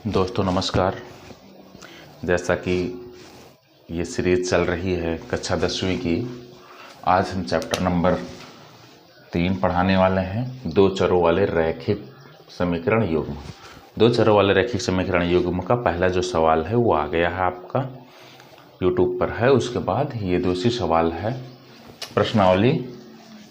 दोस्तों नमस्कार। जैसा कि ये सीरीज चल रही है कक्षा 10वीं की, आज हम चैप्टर नंबर 3 पढ़ाने वाले हैं। दो चरों वाले रैखिक समीकरण युग्म। दो चरों वाले रैखिक समीकरण युग्म का पहला जो सवाल है वो आ गया है, आपका यूट्यूब पर है। उसके बाद ये दूसरी सवाल है प्रश्नावली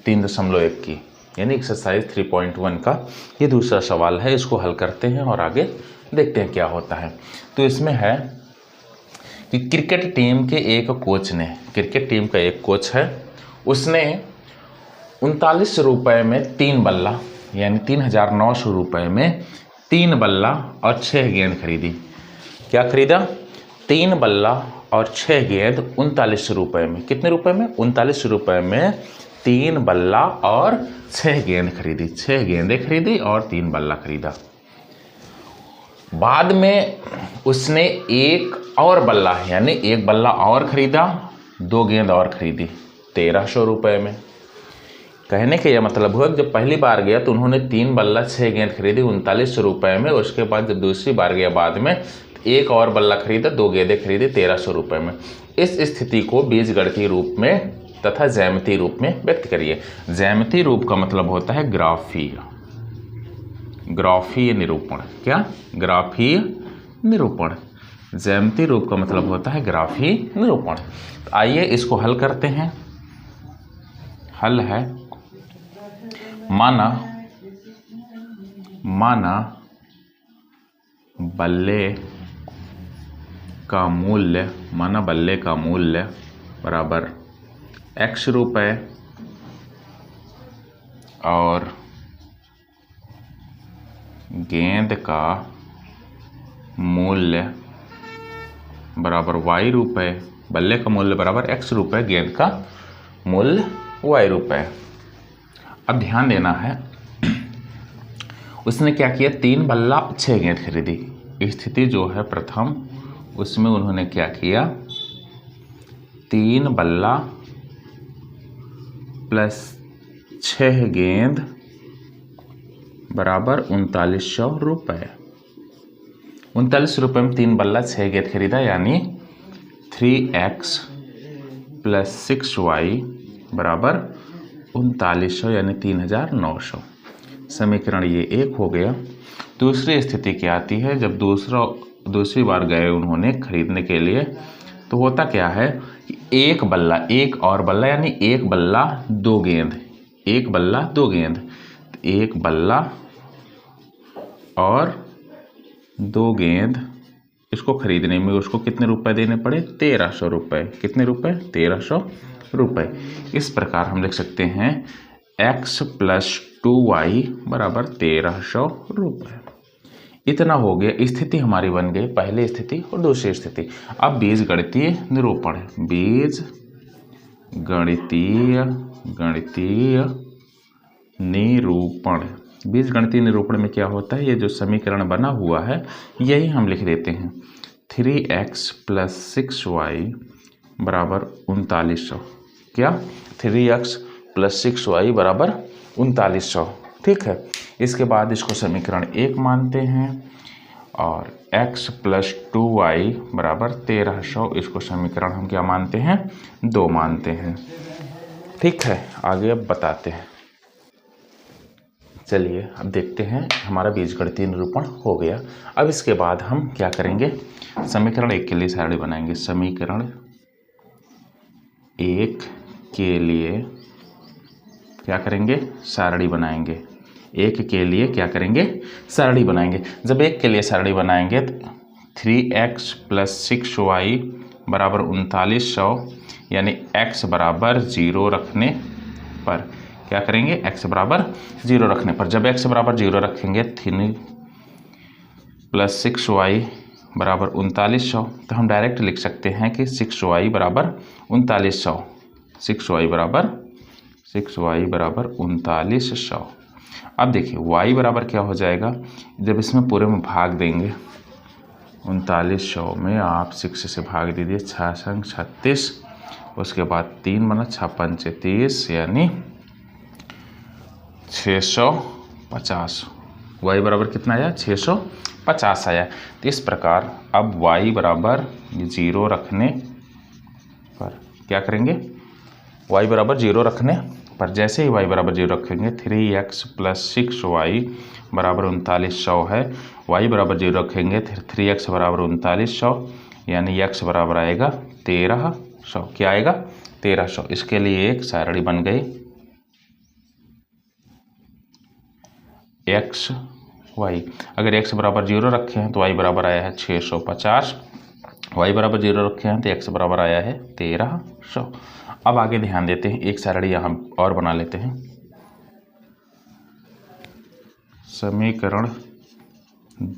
3.1 की, यानी एक्सरसाइज 3.1 का ये दूसरा सवाल है। इसको हल करते हैं और आगे देखते हैं क्या होता है। तो इसमें है कि क्रिकेट टीम के एक कोच ने, क्रिकेट टीम का एक कोच है, उसने 39 रुपये में 3 बल्ला यानी 3,900 रुपये में 3 बल्ला और 6 गेंद खरीदी। क्या खरीदा? 3 बल्ला और 6 गेंद 39 रुपये में। कितने रुपए में? 39 रुपये में 3 बल्ला और 6 गेंद खरीदी। 6 गेंदें खरीदी और 3 बल्ला खरीदा। बाद में उसने एक और बल्ला यानी 1 बल्ला और खरीदा, 2 गेंद और खरीदी 1300 रुपये में। कहने का यह मतलब हुआ कि जब पहली बार गया तो उन्होंने 3 बल्ला 6 गेंद खरीदी 39 रुपये में। उसके बाद जब दूसरी बार गया बाद में एक और बल्ला खरीदा, 2 गेंदें खरीदी 1300 रुपये में। इस स्थिति को बीजगणितीय रूप में तथा ज्यामितीय रूप में व्यक्त करिए। ज्यामितीय रूप का मतलब होता है ग्राफीय निरूपण। क्या? ग्राफीय निरूपण। ज्यामितीय रूप का मतलब होता है ग्राफीय निरूपण। तो आइए इसको हल करते हैं। हल है माना बल्ले का मूल्य बराबर x रुपये और गेंद का मूल्य बराबर y रुपये। बल्ले का मूल्य बराबर x रुपये, गेंद का मूल्य y रुपये। अब ध्यान देना है, उसने क्या किया? 3 बल्ला 6 गेंद खरीदी। स्थिति जो है प्रथम, उसमें उन्होंने क्या किया? 3 बल्ला प्लस 6 गेंद बराबर 3900 रुपये। 39 रुपये में 3 बल्ला 6 गेंद खरीदा, यानी 3x प्लस 6y बराबर 3900 यानी 3900। समीकरण ये 1 हो गया। दूसरी स्थिति क्या आती है? जब दूसरी बार गए उन्होंने खरीदने के लिए, तो होता क्या है कि एक और बल्ला यानी 1 बल्ला 2 गेंद, 1 बल्ला 2 गेंद, 1 बल्ला और 2 गेंद, इसको खरीदने में उसको कितने रुपए देने पड़े? 1300 रुपये। कितने रुपए? 1300 रुपये। इस प्रकार हम लिख सकते हैं x प्लस 2y बराबर 1300 रुपये। इतना हो गया। स्थिति हमारी बन गई, पहली स्थिति और दूसरी स्थिति। अब बीजगणितीय निरूपण। बीजगणितीय निरूपण में क्या होता है? ये जो समीकरण बना हुआ है यही हम लिख देते हैं। 3x प्लस 6y बराबर 3900। क्या? 3x प्लस 6y बराबर 3900। ठीक है। इसके बाद इसको समीकरण 1 मानते हैं और x प्लस 2y बराबर 1300, इसको समीकरण हम क्या मानते हैं? 2 मानते हैं। ठीक है, आगे अब बताते हैं। चलिए अब देखते हैं। हमारा बीजगणितीय निरूपण हो गया। अब इसके बाद हम क्या करेंगे? समीकरण 1 के लिए सारणी बनाएंगे। समीकरण 1 के लिए क्या करेंगे? सारणी बनाएंगे। 1 के लिए क्या करेंगे? सारणी बनाएंगे। जब 1 के लिए सारणी बनाएंगे तो 3x प्लस 6y बराबर 3900 यानी x बराबर 0 रखने पर क्या करेंगे? x बराबर 0 रखने पर, जब x बराबर 0 रखेंगे 3 प्लस 6y बराबर 3900, तो हम डायरेक्ट लिख सकते हैं कि 6y बराबर 3900। 6y बराबर 3900। अब देखिए y बराबर क्या हो जाएगा? जब इसमें पूरे में भाग देंगे, 3900 में आप 6 से भाग दीजिए, 6 संग 36, उसके बाद 3 बना, 6 पंचे 30 यानी 650। y बराबर कितना आया? 650। 50 आया। तो इस प्रकार अब y बराबर 0 रखने पर क्या करेंगे, y बराबर 0 रखने पर जैसे ही y बराबर 0 रखेंगे 3x + 6y बराबर 3900 है। y बराबर 0 रखेंगे 3x बराबर 3900, यानी x बराबर आएगा 1300। क्या आएगा, 1300। इसके लिए एक सारणी बन गई x y। अगर x बराबर 0 रखे हैं तो y बराबर आया है 650, y बराबर 0 रखे हैं तो x बराबर आया है 1300। अब आगे ध्यान देते हैं, एक सारणी यहाँ और बना लेते हैं। समीकरण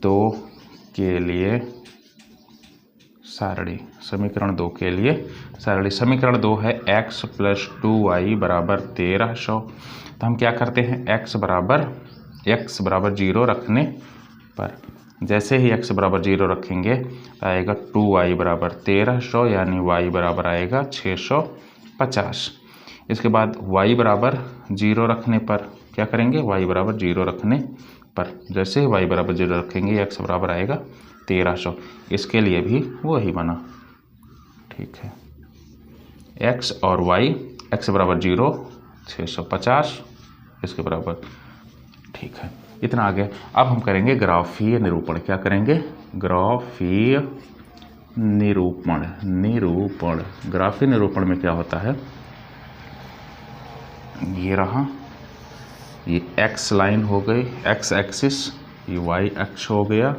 2 के लिए सारणी, समीकरण 2 के लिए सारणी। समीकरण 2 है x + 2y बराबर 1300। तो हम क्या करते हैं, x बराबर 0 रखने पर जैसे ही x बराबर 0 रखेंगे तो आएगा 2y बराबर 1300, यानी y बराबर आएगा 650। इसके बाद y बराबर 0 रखने पर क्या करेंगे, y बराबर 0 रखने पर जैसे ही y बराबर 0 रखेंगे x बराबर आएगा 1300। इसके लिए भी वही बना, ठीक है। x और y, x बराबर 0 650 इसके बराबर, ठीक है। इतना आ गया। अब हम करेंगे ग्राफीय निरूपण। क्या करेंगे, ग्राफीय निरूपण। ग्राफीय निरूपण में क्या होता है, ये रहा, ये x लाइन हो गई, x एक्सिस, ये y अक्ष हो गया,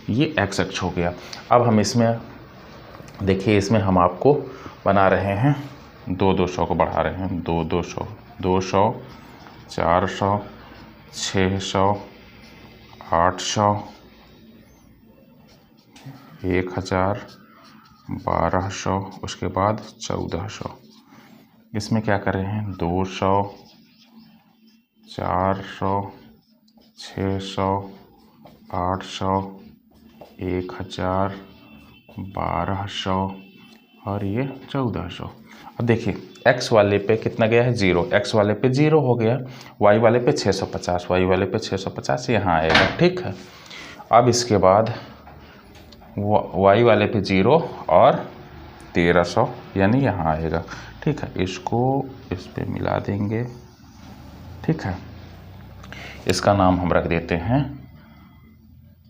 ये x अक्ष हो गया। अब हम इसमें देखिए, इसमें हम आपको बना रहे हैं 200 को बढ़ा रहे हैं, 200, 400, 600, 800, 1000, 1200, उसके बाद 1400। इसमें क्या कर रहे हैं, 200, 400, 600, 800, 1000, 1200 और ये 1400। अब देखिए x वाले पे कितना गया है, 0, x वाले पे 0 हो गया, y वाले पे 650, y वाले पे 650 यहाँ आएगा, ठीक है। अब इसके बाद y वाले पे 0 और 1300 यानी यहाँ आएगा, ठीक है। इसको इस पे मिला देंगे, ठीक है। इसका नाम हम रख देते हैं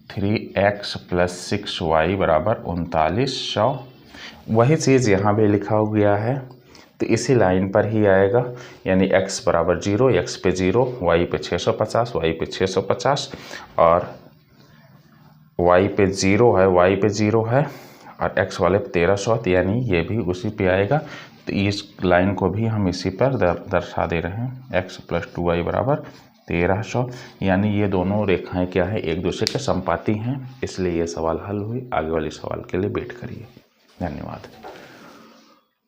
3x + 6y बराबर 3900। वही चीज़ यहाँ भी लिखा गया है, तो इसी लाइन पर ही आएगा, यानी x बराबर 0, x पे 0, y पे 650, y पे 650 और y पे 0 है, y पे 0 है और x वाले पे 1300, यानी ये भी उसी पे आएगा। तो इस लाइन को भी हम इसी पर दर्शा दे रहे हैं, x + 2y बराबर 1300, यानी ये दोनों रेखाएं क्या है, एक दूसरे के संपाती हैं, इसलिए ये सवाल हल हुई। आगे वाले सवाल के लिए वेट करिए। धन्यवाद।